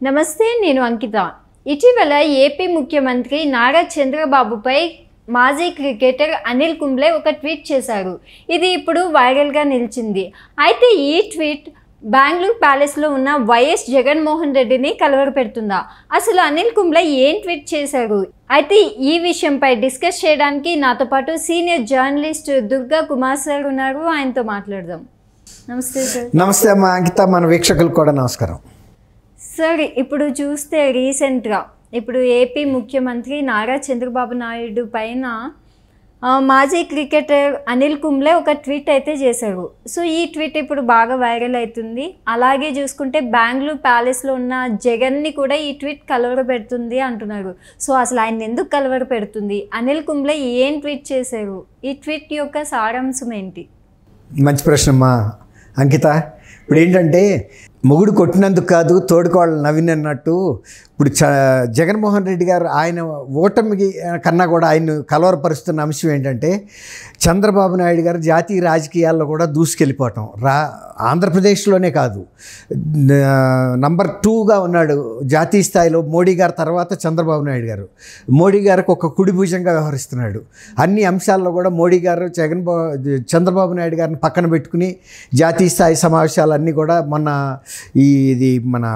నమస్తే, నేను అంకిత. ఇటీవల ఏపీ ముఖ్యమంత్రి నారా చంద్రబాబుపై మాజీ క్రికెటర్ అనిల్ కుంబ్లే ఒక ట్వీట్ చేశారు. ఇది ఇప్పుడు వైరల్గా నిలిచింది. అయితే ఈ ట్వీట్ బెంగళూరు ప్యాలెస్లో ఉన్న వైఎస్ జగన్మోహన్ రెడ్డిని కలవరపెడుతుందా? అసలు అనిల్ కుంబ్లే ఏం ట్వీట్ చేశారు? అయితే ఈ విషయంపై డిస్కస్ చేయడానికి నాతో పాటు senior journalist Durga Kumar sir ఉన్నారు. ఆయనతో మాట్లాడదాం. నమస్తే సార్. నమస్తే అమ్మా అంకిత, మన వీక్షకులకు కూడా నమస్కారం. సార్, ఇప్పుడు చూస్తే రీసెంట్గా ఇప్పుడు ఏపీ ముఖ్యమంత్రి నారా చంద్రబాబు నాయుడు పైన మాజీ క్రికెటర్ అనిల్ కుంబ్లే ఒక ట్వీట్ అయితే చేశారు. సో ఈ ట్వీట్ ఇప్పుడు బాగా వైరల్ అవుతుంది. అలాగే చూసుకుంటే బెంగళూరు ప్యాలెస్లో ఉన్న జగన్ని కూడా ఈ ట్వీట్ కలవరపెడుతుంది అంటున్నారు. సో అసలు ఆయన ఎందుకు కలవరపెడుతుంది? అనిల్ కుంబ్లే ఏం ట్వీట్ చేశారు? ఈ ట్వీట్ యొక్క సారాంశం ఏంటి? మంచి ప్రశ్న అమ్మా అంకిత. ఇప్పుడు ఏంటంటే మొగుడు కొట్టినందుకు కాదు తోడుకోవాలి నవ్వినట్టు ఇప్పుడు జగన్మోహన్ రెడ్డి గారు ఆయన ఓటమికి కన్నా కూడా ఆయన కలవరపరుస్తున్న అంశం ఏంటంటే చంద్రబాబు నాయుడు గారు జాతీయ రాజకీయాల్లో కూడా దూసుకెళ్ళిపోవటం. ఆంధ్రప్రదేశ్లోనే కాదు, నంబర్ 2గా ఉన్నాడు జాతీయ స్థాయిలో. మోడీ గారు తర్వాత చంద్రబాబు నాయుడు గారు. మోడీ గారికి ఒక కుడి భుజంగా వ్యవహరిస్తున్నాడు. అన్ని అంశాల్లో కూడా మోడీ గారు చంద్రబాబు నాయుడు గారిని పక్కన పెట్టుకుని జాతీయ స్థాయి సమావేశాలన్నీ కూడా మొన్న ఇది మన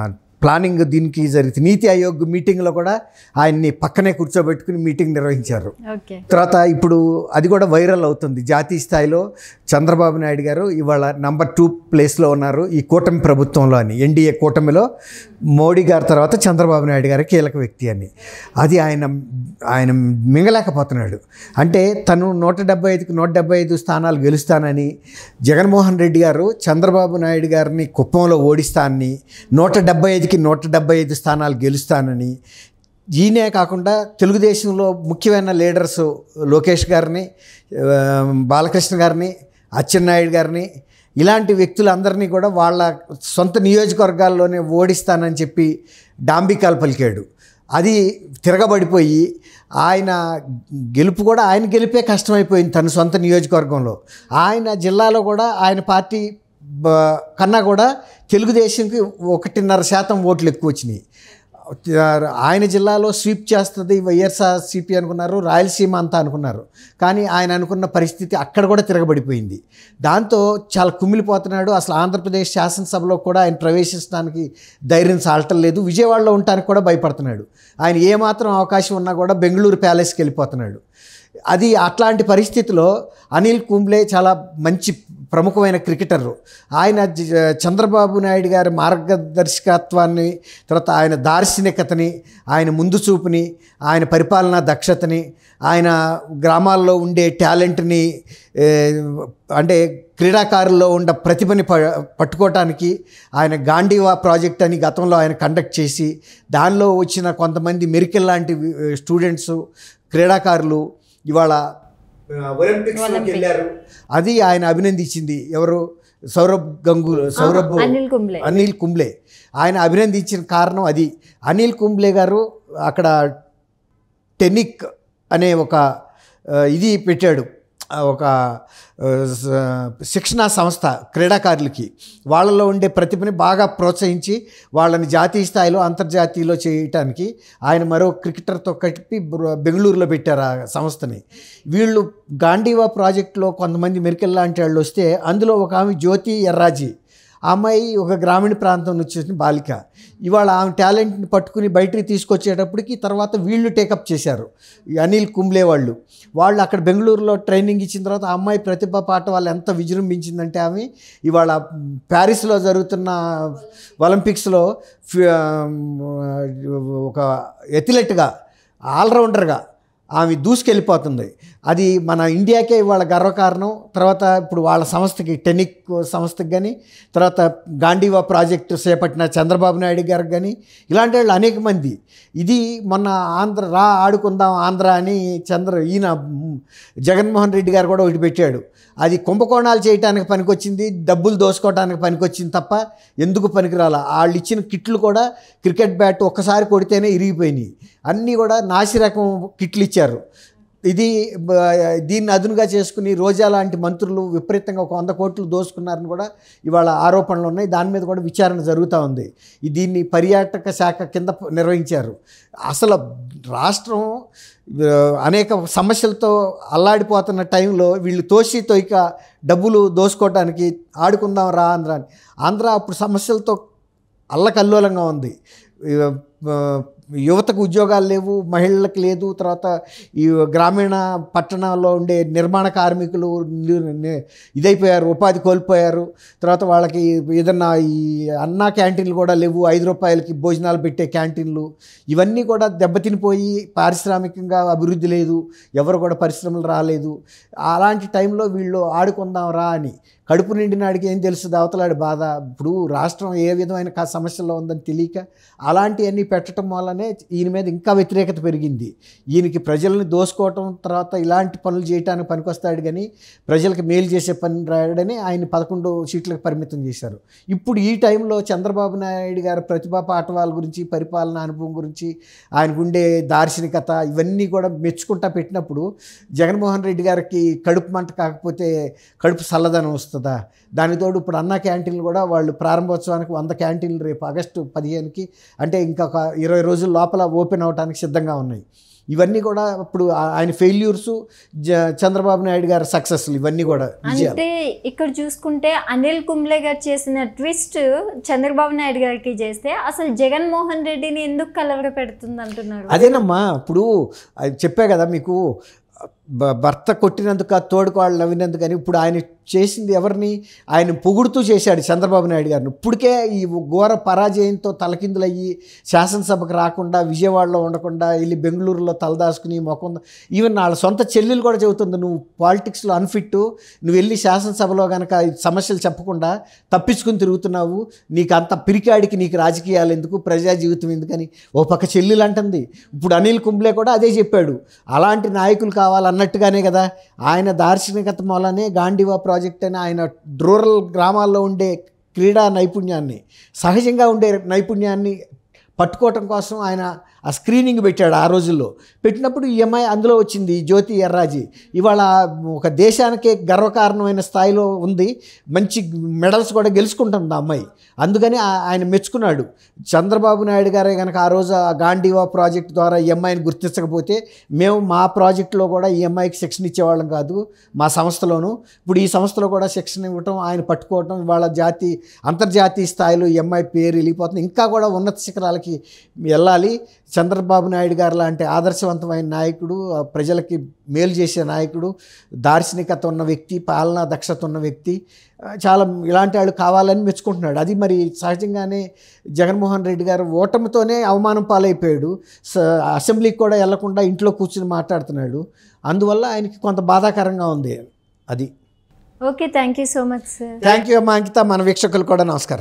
ప్లానింగ్ దీనికి జరిగింది. నీతి ఆయోగ్ మీటింగ్లో కూడా ఆయన్ని పక్కనే కూర్చోబెట్టుకుని మీటింగ్ నిర్వహించారు. తర్వాత ఇప్పుడు అది కూడా వైరల్ అవుతుంది. జాతీయ స్థాయిలో చంద్రబాబు నాయుడు గారు ఇవాళ నంబర్ 2 ప్లేస్లో ఉన్నారు ఈ కూటమి ప్రభుత్వంలో అని. ఎన్డీఏ కూటమిలో మోడీ గారి తర్వాత చంద్రబాబు నాయుడు గారి కీలక వ్యక్తి అని. అది ఆయన మింగలేకపోతున్నాడు. అంటే తను 175కి 175 స్థానాలు గెలుస్తానని, జగన్మోహన్ రెడ్డి గారు చంద్రబాబు నాయుడు గారిని కుప్పంలో ఓడిస్తానని, 175కి 175 స్థానాలు గెలుస్తానని, ఈయనే కాకుండా తెలుగుదేశంలో ముఖ్యమైన లీడర్స్ లోకేష్ గారిని, బాలకృష్ణ గారిని, అచ్చెన్నాయుడు గారిని, ఇలాంటి వ్యక్తులందరినీ కూడా వాళ్ళ సొంత నియోజకవర్గాల్లోనే ఓడిస్తానని చెప్పి డాంబికాలు పలికాడు. అది తిరగబడిపోయి ఆయన గెలుపు కూడా ఆయన గెలిపే కష్టమైపోయింది తన సొంత నియోజకవర్గంలో. ఆయన జిల్లాలో కూడా ఆయన పార్టీ కన్నా కూడా తెలుగుదేశంకి 1.5% ఓట్లు ఎక్కువ వచ్చినాయి. ఆయన జిల్లాలో స్వీప్ చేస్తుంది వైఎస్ఆర్సీపీ అనుకున్నారు, రాయలసీమ అంతా అనుకున్నారు. కానీ ఆయన అనుకున్న పరిస్థితి అక్కడ కూడా తిరగబడిపోయింది. దాంతో చాలా కుమిలిపోతున్నాడు. అసలు ఆంధ్రప్రదేశ్ శాసనసభలో కూడా ఆయన ప్రవేశించడానికి ధైర్యం చాలటం లేదు. విజయవాడలో ఉండటానికి కూడా భయపడుతున్నాడు. ఆయన ఏమాత్రం అవకాశం ఉన్నా కూడా బెంగళూరు ప్యాలెస్కి వెళ్ళిపోతున్నాడు. అది అట్లాంటి పరిస్థితిలో అనిల్ కుంబ్లే చాలా మంచి ప్రముఖమైన క్రికెటరు. ఆయన చంద్రబాబు నాయుడు గారి మార్గదర్శకత్వాన్ని, తర్వాత ఆయన దార్శనికతని, ఆయన ముందు చూపుని, ఆయన పరిపాలనా దక్షతని, ఆయన గ్రామాల్లో ఉండే టాలెంట్ని, అంటే క్రీడాకారుల్లో ఉన్న ప్రతిభని పట్టుకోవటానికి ఆయన గాంధీవా ప్రాజెక్ట్ అని గతంలో ఆయన కండక్ట్ చేసి దానిలో వచ్చిన కొంతమంది మెరికల్ లాంటి స్టూడెంట్స్, క్రీడాకారులు ఇవాళ ఒలింపిక్స్లోకి వెళ్ళారు. అది ఆయన అభినందించింది. ఎవరు? అనిల్ కుంబ్లే ఆయన అభినందించిన కారణం అది. అనిల్ కుంబ్లే గారు అక్కడ టెనిక్ అనే ఒక ఇది పెట్టాడు, ఒక శిక్షణా సంస్థ క్రీడాకారులకి. వాళ్ళలో ఉండే ప్రతిభని బాగా ప్రోత్సహించి వాళ్ళని జాతీయ స్థాయిలో అంతర్జాతీయలో చేయటానికి ఆయన మరో క్రికెటర్తో కలిపి బెంగళూరులో పెట్టారు ఆ సంస్థని. వీళ్ళు గాంధీవా ప్రాజెక్టులో కొంతమంది మెరికల్ లాంటి వాళ్ళు వస్తే అందులో ఒక ఆమె జ్యోతి ఎర్రాజీ. ఆ అమ్మాయి ఒక గ్రామీణ ప్రాంతం నుంచి వచ్చిన బాలిక. ఇవాళ ఆమె టాలెంట్ని పట్టుకుని బయటికి తీసుకొచ్చేటప్పటికి తర్వాత వీళ్ళు టేకప్ చేశారు ఈ అనిల్ కుంబ్లే వాళ్ళు అక్కడ బెంగళూరులో ట్రైనింగ్ ఇచ్చిన తర్వాత ఆ అమ్మాయి ప్రతిభ పాట వాళ్ళు ఎంత విజృంభించిందంటే ఆమె ఇవాళ ప్యారిస్లో జరుగుతున్న ఒలింపిక్స్లో ఒక ఎథ్లెట్గా, ఆల్రౌండర్గా ఆమె దూసుకెళ్ళిపోతుంది. అది మన ఇండియాకే ఇవాళ గర్వకారణం. తర్వాత ఇప్పుడు వాళ్ళ సంస్థకి, టెనిక్ సంస్థకి కానీ, తర్వాత గాంధీవా ప్రాజెక్టు చేపట్టిన చంద్రబాబు నాయుడు గారికి కానీ ఇలాంటి వాళ్ళు అనేక మంది. ఇది మొన్న ఆడుకుందాం ఆంధ్ర అని ఈయన జగన్మోహన్ రెడ్డి గారు కూడా ఒకటి పెట్టాడు. అది కుంభకోణాలు చేయడానికి పనికొచ్చింది, డబ్బులు దోసుకోవడానికి పనికొచ్చింది తప్ప ఎందుకు పనికిరాల. వాళ్ళు ఇచ్చిన కిట్లు కూడా క్రికెట్ బ్యాట్ ఒక్కసారి కొడితేనే ఇరిగిపోయినాయి. అన్నీ కూడా నాసి రకం కిట్లు ఇచ్చారు. ఇది దీన్ని అదునుగా చేసుకుని రోజా లాంటి మంత్రులు విపరీతంగా ఒక 100 కోట్లు దోసుకున్నారని కూడా ఇవాళ ఆరోపణలు ఉన్నాయి. దాని మీద కూడా విచారణ జరుగుతూ ఉంది. దీన్ని పర్యాటక శాఖ కింద నిర్వహించారు. అసలు రాష్ట్రం అనేక సమస్యలతో అల్లాడిపోతున్న టైంలో వీళ్ళు తోయిక డబ్బులు దోసుకోవడానికి ఆడుకుందాం రా ఆంధ్ర అప్పుడు సమస్యలతో అల్లకల్లోలంగా ఉంది. యువతకు ఉద్యోగాలు లేవు, మహిళలకు లేదు. తర్వాత ఈ గ్రామీణ పట్టణాల్లో ఉండే నిర్మాణ కార్మికులు ఇదైపోయారు, ఉపాధి కోల్పోయారు. తర్వాత వాళ్ళకి ఏదన్నా ఈ అన్నా క్యాంటీన్లు కూడా లేవు, 5 రూపాయలకి భోజనాలు పెట్టే క్యాంటీన్లు. ఇవన్నీ కూడా దెబ్బతినిపోయి పారిశ్రామికంగా అభివృద్ధి లేదు, ఎవరు కూడా పరిశ్రమలు రాలేదు. అలాంటి టైంలో వీళ్ళు ఆడుకుందాం రా అని కడుపు నిండినాడికి ఏం తెలుస్తుంది అవతలాడి బాధ. ఇప్పుడు రాష్ట్రం ఏ విధమైన సమస్యల్లో ఉందని తెలియక అలాంటివన్నీ పెట్టడం వల్లనే ఈయన మీద ఇంకా వ్యతిరేకత పెరిగింది. ఈయనకి ప్రజల్ని దోసుకోవటం, తర్వాత ఇలాంటి పనులు చేయడానికి పనికొస్తాడు కానీ ప్రజలకు మేలు చేసే పని రాయడని ఆయన 11 సీట్లకు పరిమితం చేశారు. ఇప్పుడు ఈ టైంలో చంద్రబాబు నాయుడు గారు ప్రతిభా పాఠవాల గురించి, పరిపాలనా అనుభవం గురించి, ఆయనకుండే దార్శనికత ఇవన్నీ కూడా మెచ్చుకుంటా పెట్టినప్పుడు జగన్మోహన్ రెడ్డి గారికి కడుపు మంట కాకపోతే కడుపు చల్లదనం వస్తుంది. దానితోడు ఇప్పుడు అన్నా క్యాంటీన్లు కూడా వాళ్ళు ప్రారంభోత్సవానికి 100 క్యాంటీన్లు రేపు ఆగస్టు 15కి అంటే ఇంకొక 20 రోజుల లోపల ఓపెన్ అవడానికి సిద్ధంగా ఉన్నాయి. ఇవన్నీ కూడా ఇప్పుడు ఆయన ఫెయిల్యూర్స్, చంద్రబాబు నాయుడు గారి సక్సెస్లు ఇవన్నీ కూడా. అంటే ఇక్కడ చూసుకుంటే అనిల్ కుంబ్లే గారు చేసిన ట్విస్ట్ చంద్రబాబు నాయుడు గారికి చేస్తే అసలు జగన్మోహన్ రెడ్డిని ఎందుకు కలవర పెడుతుంది అంటున్నారు? అదేనమ్మా, ఇప్పుడు చెప్పే కదా మీకు, భర్త కొట్టినందుకు తోడుకోవాలి నవ్వినందుకు అని. ఇప్పుడు ఆయన చేసింది ఎవరిని? ఆయన పొగుడుతూ చేశాడు చంద్రబాబు నాయుడు గారిని. ఇప్పటికే ఈ ఘోర పరాజయంతో తలకిందులయ్యి శాసనసభకు రాకుండా, విజయవాడలో ఉండకుండా వెళ్ళి బెంగళూరులో తలదాచుకుని మొఖం, ఈవెన్ వాళ్ళ సొంత చెల్లెలు కూడా చెబుతుంది, నువ్వు పాలిటిక్స్లో అన్ఫిట్, నువ్వు వెళ్ళి శాసనసభలో కనుక సమస్యలు చెప్పకుండా తప్పించుకుని తిరుగుతున్నావు, నీకు అంత పిరికాడికి నీకు రాజకీయాలు ఎందుకు, ప్రజా జీవితం ఎందుకని ఓ పక్క చెల్లెలు అంటుంది. ఇప్పుడు అనిల్ కుంబ్లే కూడా అదే చెప్పాడు, అలాంటి నాయకులు కావాలన్నట్టుగానే కదా ఆయన దార్శనికత మూలనే గాంధీవా ప్రాజెక్ట్ అని ఆయన రూరల్ గ్రామాల్లో ఉండే క్రీడా నైపుణ్యాన్ని, సహజంగా ఉండే నైపుణ్యాన్ని పట్టుకోవటం కోసం ఆయన ఆ స్క్రీనింగ్ పెట్టాడు. ఆ రోజుల్లో పెట్టినప్పుడు ఈ అమ్మాయి అందులో వచ్చింది, జ్యోతి ఎర్రాజీ. ఇవాళ ఒక దేశానికే గర్వకారణమైన స్థాయిలో ఉంది, మంచి మెడల్స్ కూడా గెలుచుకుంటుంది ఆ అమ్మాయి. అందుకని ఆయన మెచ్చుకున్నాడు. చంద్రబాబు నాయుడు గారే కనుక ఆ రోజు ఆ గాంధీవా ప్రాజెక్ట్ ద్వారా ఈ అమ్మాయిని గుర్తించకపోతే మేము మా ప్రాజెక్టులో కూడా ఈ అమ్మాయికి శిక్షణ ఇచ్చేవాళ్ళం కాదు, మా సంస్థలోను. ఇప్పుడు ఈ సంస్థలో కూడా శిక్షణ ఇవ్వటం, ఆయన పట్టుకోవటం, ఇవాళ అంతర్జాతీయ స్థాయిలో ఈ అమ్మాయి పేరు వెళ్ళిపోతుంది. ఇంకా కూడా ఉన్నత శిఖరాలకి వెళ్ళాలి. చంద్రబాబు నాయుడు గారు లాంటి ఆదర్శవంతమైన నాయకుడు, ప్రజలకి మేలు చేసే నాయకుడు, దార్శనికత ఉన్న వ్యక్తి, పాలనా దక్షత ఉన్న వ్యక్తి, చాలా ఇలాంటి వాళ్ళు కావాలని మెచ్చుకుంటున్నాడు. అది మరి సహజంగానే జగన్మోహన్ రెడ్డి గారు ఓటమితోనే అవమానం పాలైపోయాడు. అసెంబ్లీకి కూడా వెళ్లకుండా ఇంట్లో కూర్చుని మాట్లాడుతున్నాడు. అందువల్ల ఆయనకి కొంత బాధాకరంగా ఉంది అది. Okay, thank you so much sir. Thank you అమ్మా అంకిత. మన వీక్షకులు కూడా నమస్కారం.